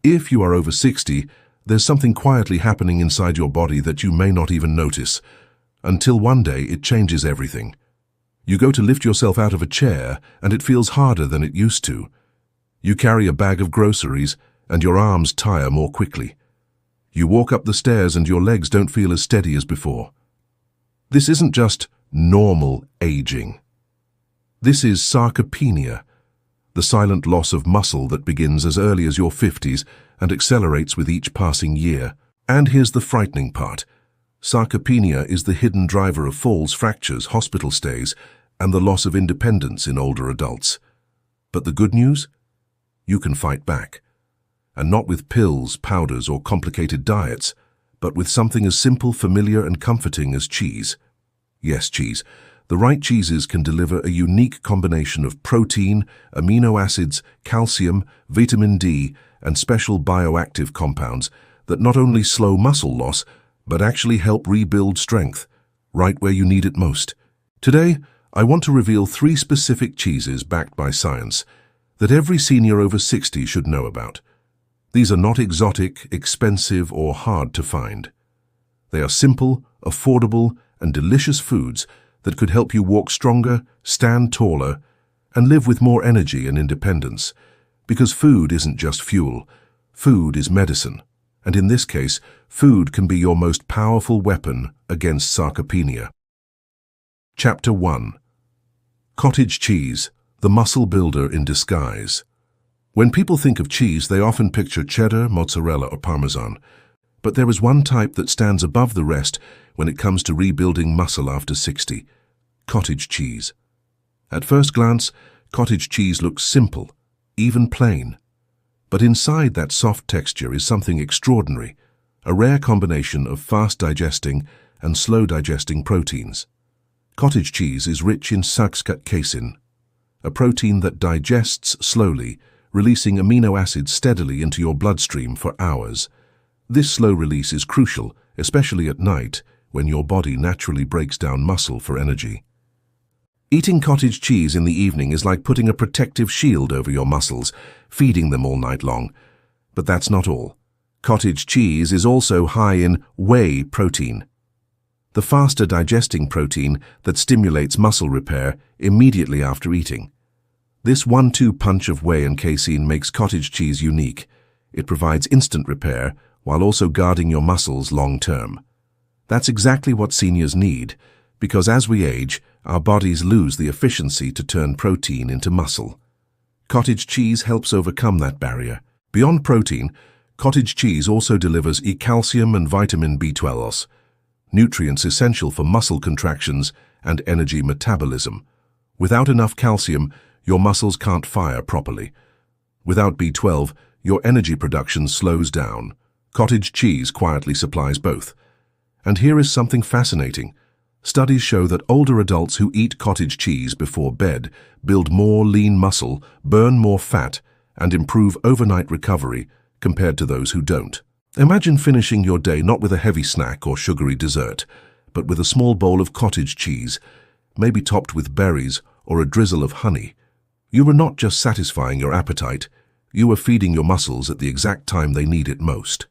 If you are over 60, there's something quietly happening inside your body that you may not even notice, until one day it changes everything. You go to lift yourself out of a chair, and it feels harder than it used to. You carry a bag of groceries, and your arms tire more quickly. You walk up the stairs, and your legs don't feel as steady as before. This isn't just normal aging. This is sarcopenia, the silent loss of muscle that begins as early as your 50s and accelerates with each passing year. And here's the frightening part. Sarcopenia is the hidden driver of falls, fractures, hospital stays, and the loss of independence in older adults. But the good news? You can fight back. And not with pills, powders, or complicated diets, but with something as simple, familiar, and comforting as cheese. Yes, cheese. The right cheeses can deliver a unique combination of protein, amino acids, calcium, vitamin D, and special bioactive compounds that not only slow muscle loss, but actually help rebuild strength, right where you need it most. Today, I want to reveal 3 specific cheeses backed by science that every senior over 60 should know about. These are not exotic, expensive, or hard to find. They are simple, affordable, and delicious foods that could help you walk stronger, stand taller, and live with more energy and independence. Because food isn't just fuel, food is medicine. And in this case, food can be your most powerful weapon against sarcopenia. Chapter 1. Cottage cheese, the muscle builder in disguise. When people think of cheese, they often picture cheddar, mozzarella, or parmesan. But there is one type that stands above the rest when it comes to rebuilding muscle after 60. Cottage cheese. At first glance, cottage cheese looks simple, even plain. But inside that soft texture is something extraordinary, a rare combination of fast-digesting and slow-digesting proteins. Cottage cheese is rich in casein, a protein that digests slowly, releasing amino acids steadily into your bloodstream for hours. This slow release is crucial, especially at night, when your body naturally breaks down muscle for energy. Eating cottage cheese in the evening is like putting a protective shield over your muscles, feeding them all night long. But that's not all. Cottage cheese is also high in whey protein, the faster digesting protein that stimulates muscle repair immediately after eating. This 1-2 punch of whey and casein makes cottage cheese unique. It provides instant repair while also guarding your muscles long-term. That's exactly what seniors need, because as we age, our bodies lose the efficiency to turn protein into muscle. Cottage cheese helps overcome that barrier. Beyond protein, cottage cheese also delivers calcium and vitamin B12, nutrients essential for muscle contractions and energy metabolism. Without enough calcium, your muscles can't fire properly. Without B12, your energy production slows down. Cottage cheese quietly supplies both. And here is something fascinating. Studies show that older adults who eat cottage cheese before bed build more lean muscle, burn more fat, and improve overnight recovery compared to those who don't. Imagine finishing your day not with a heavy snack or sugary dessert, but with a small bowl of cottage cheese, maybe topped with berries or a drizzle of honey. You were not just satisfying your appetite, you were feeding your muscles at the exact time they need it most.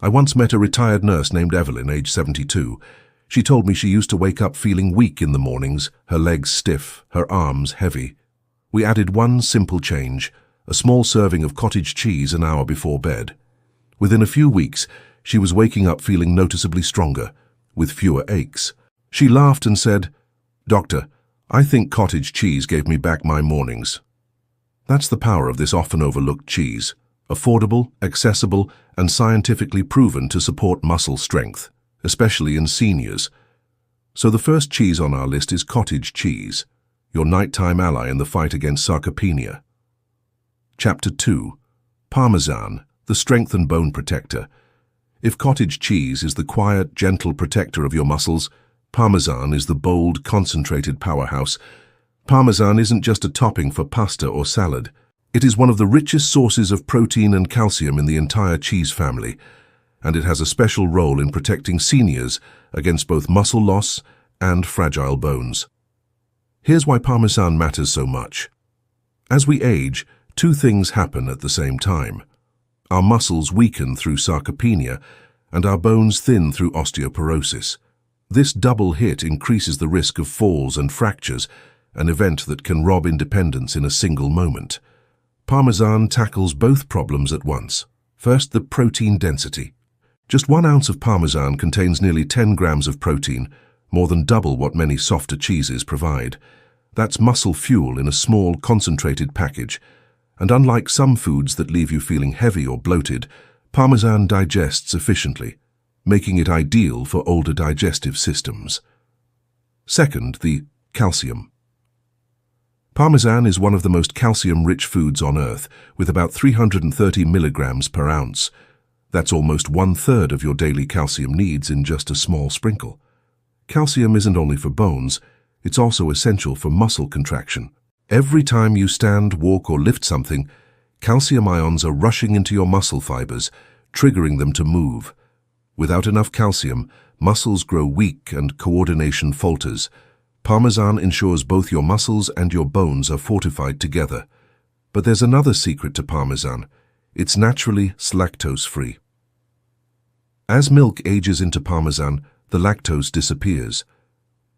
I once met a retired nurse named Evelyn, age 72. She told me she used to wake up feeling weak in the mornings, her legs stiff, her arms heavy. We added one simple change, a small serving of cottage cheese an hour before bed. Within a few weeks, she was waking up feeling noticeably stronger, with fewer aches. She laughed and said, "Doctor, I think cottage cheese gave me back my mornings." That's the power of this often overlooked cheese. Affordable, accessible, and scientifically proven to support muscle strength, especially in seniors. So the first cheese on our list is cottage cheese, your nighttime ally in the fight against sarcopenia. Chapter 2. Parmesan, the strength and bone protector. If cottage cheese is the quiet, gentle protector of your muscles, Parmesan is the bold, concentrated powerhouse. Parmesan isn't just a topping for pasta or salad. It is one of the richest sources of protein and calcium in the entire cheese family, and it has a special role in protecting seniors against both muscle loss and fragile bones. Here's why Parmesan matters so much. As we age, 2 things happen at the same time. Our muscles weaken through sarcopenia, and our bones thin through osteoporosis. This double hit increases the risk of falls and fractures, an event that can rob independence in a single moment. Parmesan tackles both problems at once. First, the protein density. Just 1 ounce of Parmesan contains nearly 10 grams of protein, more than double what many softer cheeses provide. That's muscle fuel in a small, concentrated package. And unlike some foods that leave you feeling heavy or bloated, Parmesan digests efficiently, making it ideal for older digestive systems. Second, the calcium. Parmesan is one of the most calcium-rich foods on Earth, with about 330 milligrams per ounce. That's almost 1/3 of your daily calcium needs in just a small sprinkle. Calcium isn't only for bones, it's also essential for muscle contraction. Every time you stand, walk, or lift something, calcium ions are rushing into your muscle fibers, triggering them to move. Without enough calcium, muscles grow weak and coordination falters. Parmesan ensures both your muscles and your bones are fortified together. But there's another secret to Parmesan. It's naturally lactose-free. As milk ages into Parmesan, the lactose disappears.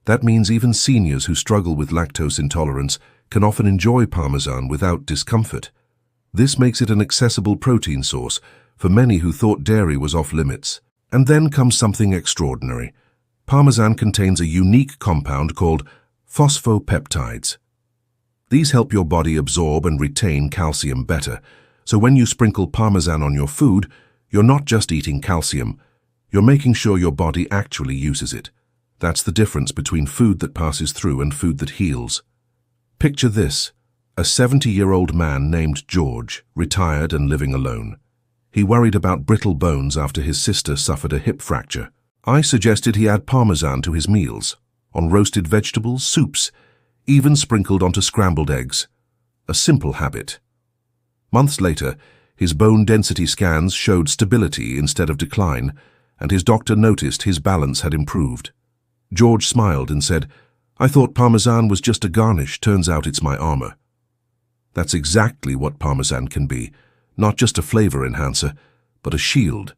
That means even seniors who struggle with lactose intolerance can often enjoy Parmesan without discomfort. This makes it an accessible protein source for many who thought dairy was off limits. And then comes something extraordinary. Parmesan contains a unique compound called phosphopeptides. These help your body absorb and retain calcium better. So when you sprinkle Parmesan on your food, you're not just eating calcium, you're making sure your body actually uses it. That's the difference between food that passes through and food that heals. Picture this: a 70-year-old man named George, retired and living alone. He worried about brittle bones after his sister suffered a hip fracture. I suggested he add Parmesan to his meals, on roasted vegetables, soups, even sprinkled onto scrambled eggs. A simple habit. Months later, his bone density scans showed stability instead of decline, and his doctor noticed his balance had improved. George smiled and said, "I thought Parmesan was just a garnish, turns out it's my armor." That's exactly what Parmesan can be, not just a flavor enhancer, but a shield,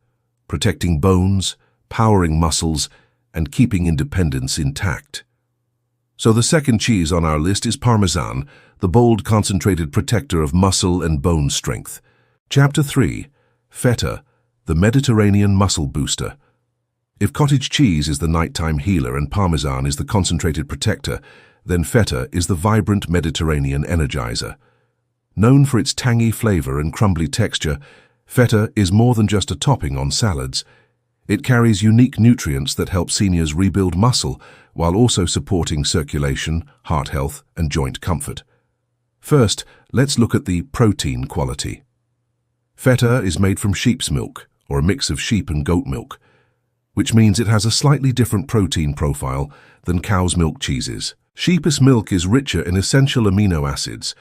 protecting bones, powering muscles, and keeping independence intact. So the second cheese on our list is Parmesan, the bold, concentrated protector of muscle and bone strength. Chapter 3. Feta, the Mediterranean muscle booster. If cottage cheese is the nighttime healer and Parmesan is the concentrated protector, then feta is the vibrant Mediterranean energizer. Known for its tangy flavor and crumbly texture, feta is more than just a topping on salads. It carries unique nutrients that help seniors rebuild muscle while also supporting circulation, heart health, and joint comfort. First, let's look at the protein quality. Feta is made from sheep's milk, or a mix of sheep and goat milk, which means it has a slightly different protein profile than cow's milk cheeses. Sheep's milk is richer in essential amino acids,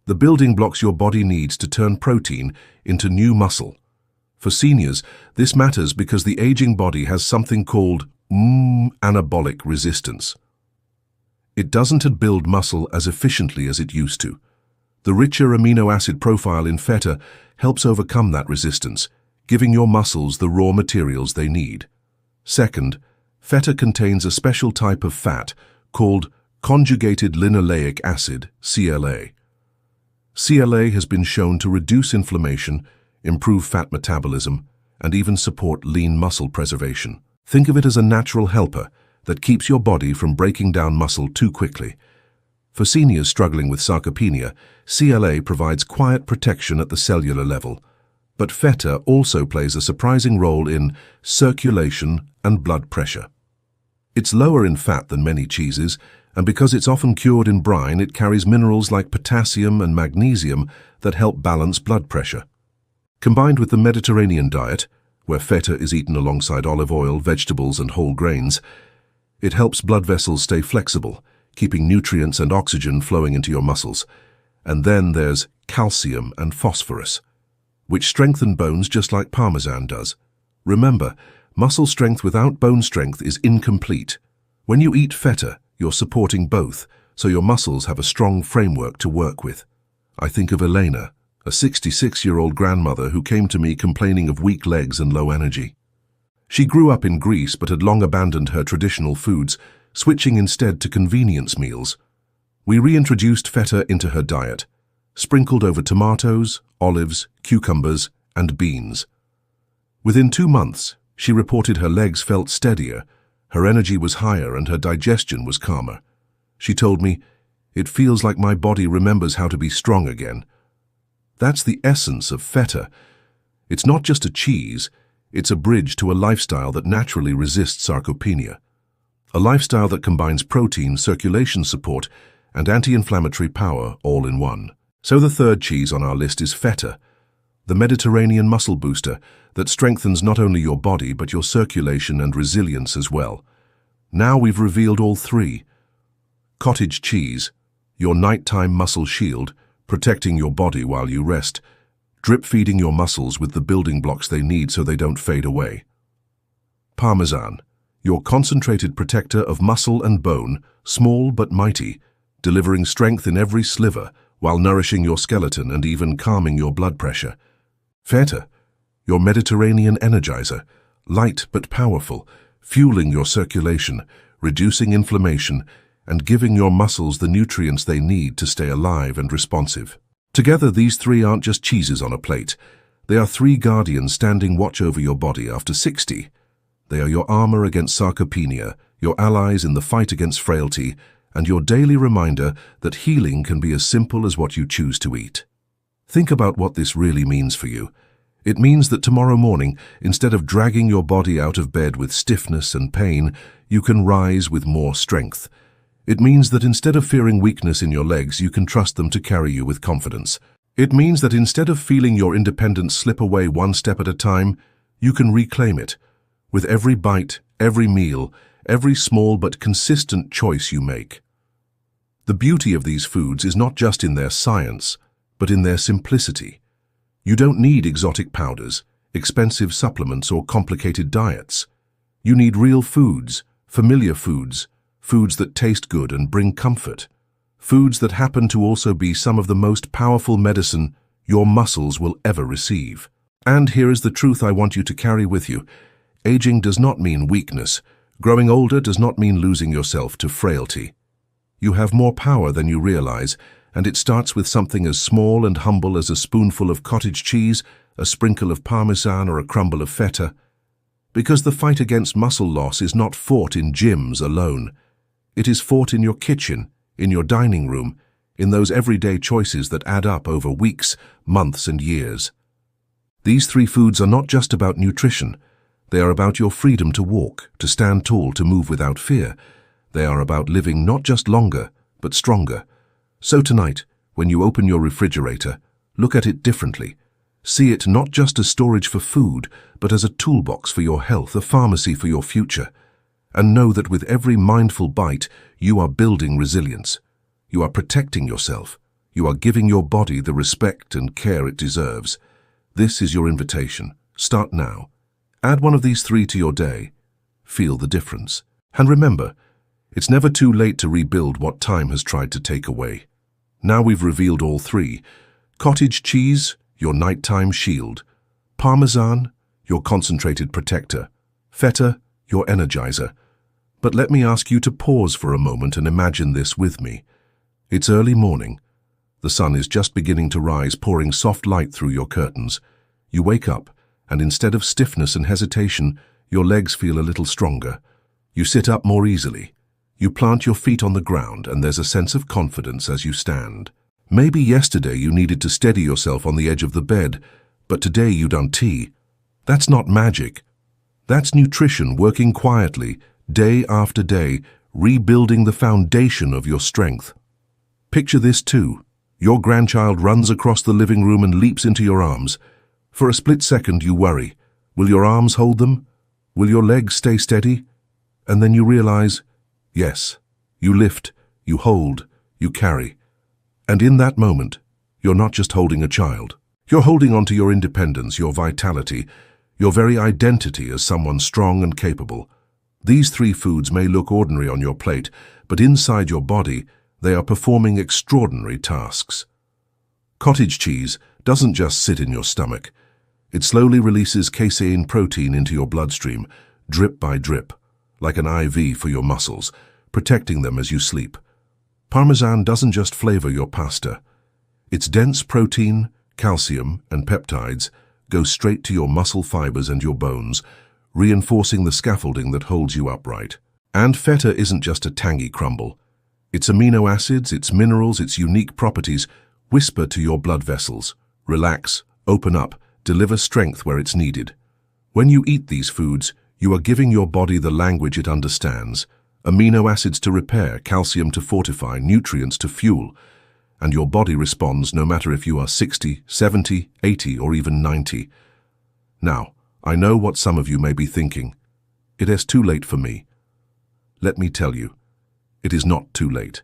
the building blocks your body needs to turn protein into new muscle. For seniors, this matters because the aging body has something called anabolic resistance. It doesn't build muscle as efficiently as it used to. The richer amino acid profile in feta helps overcome that resistance, giving your muscles the raw materials they need. Second, feta contains a special type of fat called conjugated linoleic acid, CLA. CLA has been shown to reduce inflammation, improve fat metabolism, and even support lean muscle preservation. Think of it as a natural helper that keeps your body from breaking down muscle too quickly. For seniors struggling with sarcopenia, CLA provides quiet protection at the cellular level, but feta also plays a surprising role in circulation and blood pressure. It's lower in fat than many cheeses, and because it's often cured in brine, it carries minerals like potassium and magnesium that help balance blood pressure. Combined with the Mediterranean diet, where feta is eaten alongside olive oil, vegetables, and whole grains, it helps blood vessels stay flexible, keeping nutrients and oxygen flowing into your muscles. And then there's calcium and phosphorus, which strengthen bones just like Parmesan does. Remember, muscle strength without bone strength is incomplete. When you eat feta, you're supporting both, so your muscles have a strong framework to work with. I think of Elena, a 66-year-old grandmother who came to me complaining of weak legs and low energy. She grew up in Greece but had long abandoned her traditional foods, switching instead to convenience meals. We reintroduced feta into her diet, sprinkled over tomatoes, olives, cucumbers, and beans. Within 2 months, she reported her legs felt steadier, her energy was higher, and her digestion was calmer. She told me, "It feels like my body remembers how to be strong again." That's the essence of feta. It's not just a cheese, it's a bridge to a lifestyle that naturally resists sarcopenia. A lifestyle that combines protein, circulation support, and anti-inflammatory power all in one. So the third cheese on our list is feta, the Mediterranean muscle booster that strengthens not only your body but your circulation and resilience as well. Now we've revealed all three. Cottage cheese, your nighttime muscle shield, protecting your body while you rest, drip-feeding your muscles with the building blocks they need so they don't fade away. Parmesan, your concentrated protector of muscle and bone, small but mighty, delivering strength in every sliver while nourishing your skeleton and even calming your blood pressure. Feta, your Mediterranean energizer, light but powerful, fueling your circulation, reducing inflammation, and giving your muscles the nutrients they need to stay alive and responsive. Together, these three aren't just cheeses on a plate. They are three guardians standing watch over your body after 60. They are your armor against sarcopenia, your allies in the fight against frailty, and your daily reminder that healing can be as simple as what you choose to eat. Think about what this really means for you. It means that tomorrow morning, instead of dragging your body out of bed with stiffness and pain, you can rise with more strength. It means that instead of fearing weakness in your legs, you can trust them to carry you with confidence. It means that instead of feeling your independence slip away one step at a time, you can reclaim it. With every bite, every meal, every small but consistent choice you make. The beauty of these foods is not just in their science, but in their simplicity. You don't need exotic powders, expensive supplements, or complicated diets. You need real foods, familiar foods, foods that taste good and bring comfort. Foods that happen to also be some of the most powerful medicine your muscles will ever receive. And here is the truth I want you to carry with you. Aging does not mean weakness. Growing older does not mean losing yourself to frailty. You have more power than you realize, and it starts with something as small and humble as a spoonful of cottage cheese, a sprinkle of parmesan, or a crumble of feta. Because the fight against muscle loss is not fought in gyms alone. It is fought in your kitchen, in your dining room, in those everyday choices that add up over weeks, months, and years. These three foods are not just about nutrition. They are about your freedom to walk, to stand tall, to move without fear. They are about living not just longer, but stronger. So tonight, when you open your refrigerator, look at it differently. See it not just as storage for food, but as a toolbox for your health, a pharmacy for your future. And know that with every mindful bite, you are building resilience. You are protecting yourself. You are giving your body the respect and care it deserves. This is your invitation. Start now. Add one of these three to your day. Feel the difference. And remember, it's never too late to rebuild what time has tried to take away. Now we've revealed all three. Cottage cheese, your nighttime shield. Parmesan, your concentrated protector. Feta, your energizer. But let me ask you to pause for a moment and imagine this with me. It's early morning. The sun is just beginning to rise, pouring soft light through your curtains. You wake up, and instead of stiffness and hesitation, your legs feel a little stronger. You sit up more easily. You plant your feet on the ground, and there's a sense of confidence as you stand. Maybe yesterday you needed to steady yourself on the edge of the bed, but today you done tea. That's not magic. That's nutrition working quietly, day after day, rebuilding the foundation of your strength. Picture this too. Your grandchild runs across the living room and leaps into your arms. For a split second you worry. Will your arms hold them? Will your legs stay steady? And then you realize, yes, you lift, you hold, you carry. And in that moment, you're not just holding a child. You're holding on to your independence, your vitality, your very identity as someone strong and capable. These three foods may look ordinary on your plate, but inside your body, they are performing extraordinary tasks. Cottage cheese, doesn't just sit in your stomach. It slowly releases casein protein into your bloodstream, drip by drip, like an IV for your muscles, protecting them as you sleep. Parmesan doesn't just flavor your pasta. Its dense protein, calcium, and peptides go straight to your muscle fibers and your bones, reinforcing the scaffolding that holds you upright. And feta isn't just a tangy crumble. Its amino acids, its minerals, its unique properties whisper to your blood vessels. Relax, open up, deliver strength where it's needed. When you eat these foods, you are giving your body the language it understands. Amino acids to repair, calcium to fortify, nutrients to fuel. And your body responds no matter if you are 60, 70, 80, or even 90. Now, I know what some of you may be thinking. It is too late for me. Let me tell you, it is not too late.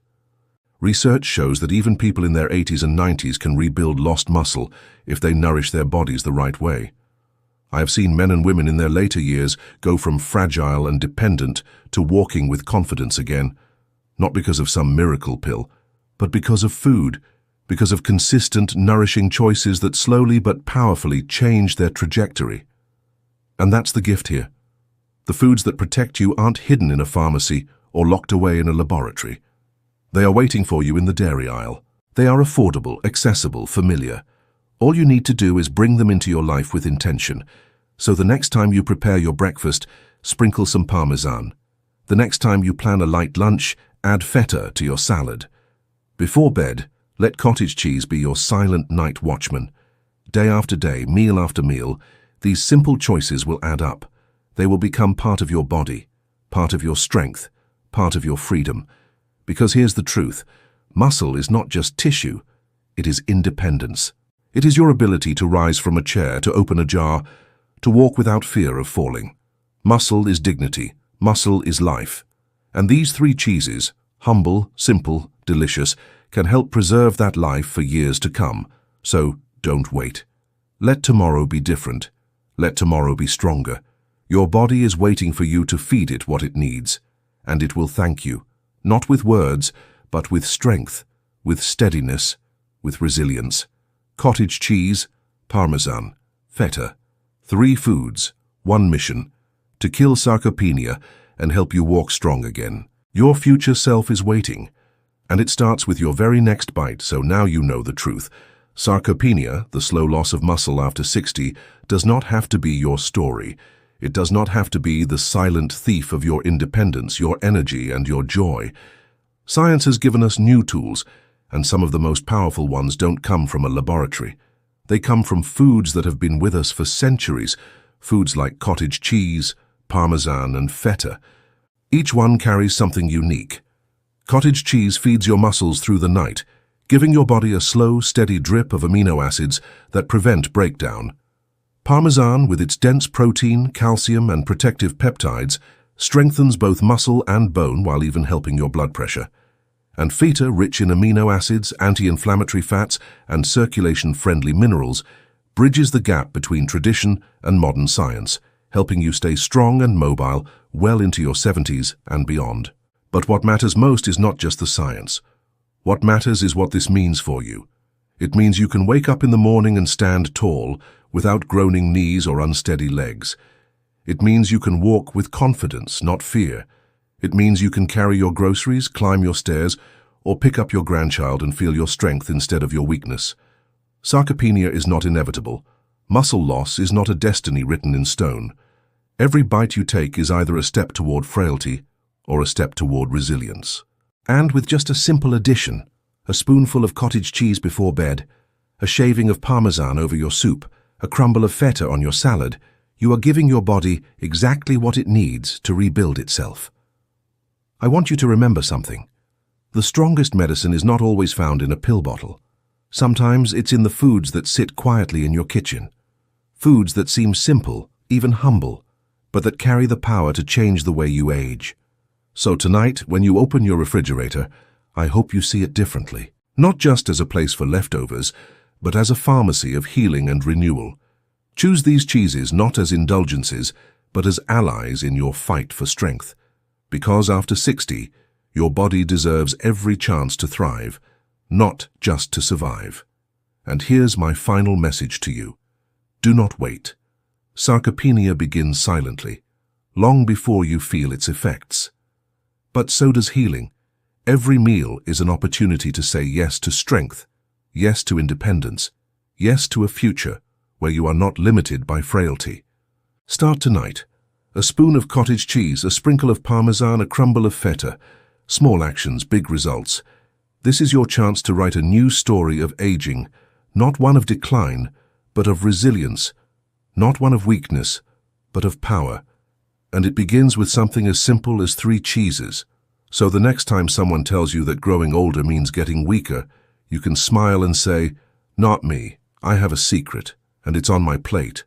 Research shows that even people in their 80s and 90s can rebuild lost muscle if they nourish their bodies the right way. I have seen men and women in their later years go from fragile and dependent to walking with confidence again, not because of some miracle pill, but because of food, because of consistent, nourishing choices that slowly but powerfully change their trajectory. And that's the gift here. The foods that protect you aren't hidden in a pharmacy or locked away in a laboratory. They are waiting for you in the dairy aisle. They are affordable, accessible, familiar. All you need to do is bring them into your life with intention. So the next time you prepare your breakfast, sprinkle some Parmesan. The next time you plan a light lunch, add feta to your salad. Before bed, let cottage cheese be your silent night watchman. Day after day, meal after meal, these simple choices will add up. They will become part of your body, part of your strength, part of your freedom. Because here's the truth, muscle is not just tissue, it is independence. It is your ability to rise from a chair, to open a jar, to walk without fear of falling. Muscle is dignity, muscle is life. And these three cheeses, humble, simple, delicious, can help preserve that life for years to come. So don't wait. Let tomorrow be different. Let tomorrow be stronger. Your body is waiting for you to feed it what it needs. And it will thank you, not with words, but with strength, with steadiness, with resilience. Cottage cheese, Parmesan, feta. 3 foods, 1 mission. To kill sarcopenia and help you walk strong again. Your future self is waiting. And it starts with your very next bite, so now you know the truth. Sarcopenia, the slow loss of muscle after 60, does not have to be your story. It does not have to be the silent thief of your independence, your energy, and your joy. Science has given us new tools, and some of the most powerful ones don't come from a laboratory. They come from foods that have been with us for centuries, foods like cottage cheese, Parmesan, and feta. Each one carries something unique. Cottage cheese feeds your muscles through the night, giving your body a slow, steady drip of amino acids that prevent breakdown. Parmesan, with its dense protein, calcium, and protective peptides, strengthens both muscle and bone while even helping your blood pressure. And feta, rich in amino acids, anti-inflammatory fats, and circulation-friendly minerals, bridges the gap between tradition and modern science, helping you stay strong and mobile well into your 70s and beyond. But what matters most is not just the science. What matters is what this means for you. It means you can wake up in the morning and stand tall, without groaning knees or unsteady legs. It means you can walk with confidence, not fear. It means you can carry your groceries, climb your stairs, or pick up your grandchild and feel your strength instead of your weakness. Sarcopenia is not inevitable. Muscle loss is not a destiny written in stone. Every bite you take is either a step toward frailty or a step toward resilience. And with just a simple addition, a spoonful of cottage cheese before bed, a shaving of Parmesan over your soup, a crumble of feta on your salad, you are giving your body exactly what it needs to rebuild itself. I want you to remember something. The strongest medicine is not always found in a pill bottle. Sometimes it's in the foods that sit quietly in your kitchen. Foods that seem simple, even humble, but that carry the power to change the way you age. So tonight, when you open your refrigerator, I hope you see it differently. Not just as a place for leftovers, but as a pharmacy of healing and renewal. Choose these cheeses not as indulgences, but as allies in your fight for strength. Because after 60, your body deserves every chance to thrive, not just to survive. And here's my final message to you. Do not wait. Sarcopenia begins silently, long before you feel its effects. But so does healing. Every meal is an opportunity to say yes to strength, yes to independence, yes to a future where you are not limited by frailty. Start tonight. A spoon of cottage cheese, a sprinkle of parmesan, a crumble of feta. Small actions, big results. This is your chance to write a new story of aging, not one of decline, but of resilience, not one of weakness, but of power. And it begins with something as simple as 3 cheeses. So the next time someone tells you that growing older means getting weaker, you can smile and say, "Not me. I have a secret, and it's on my plate."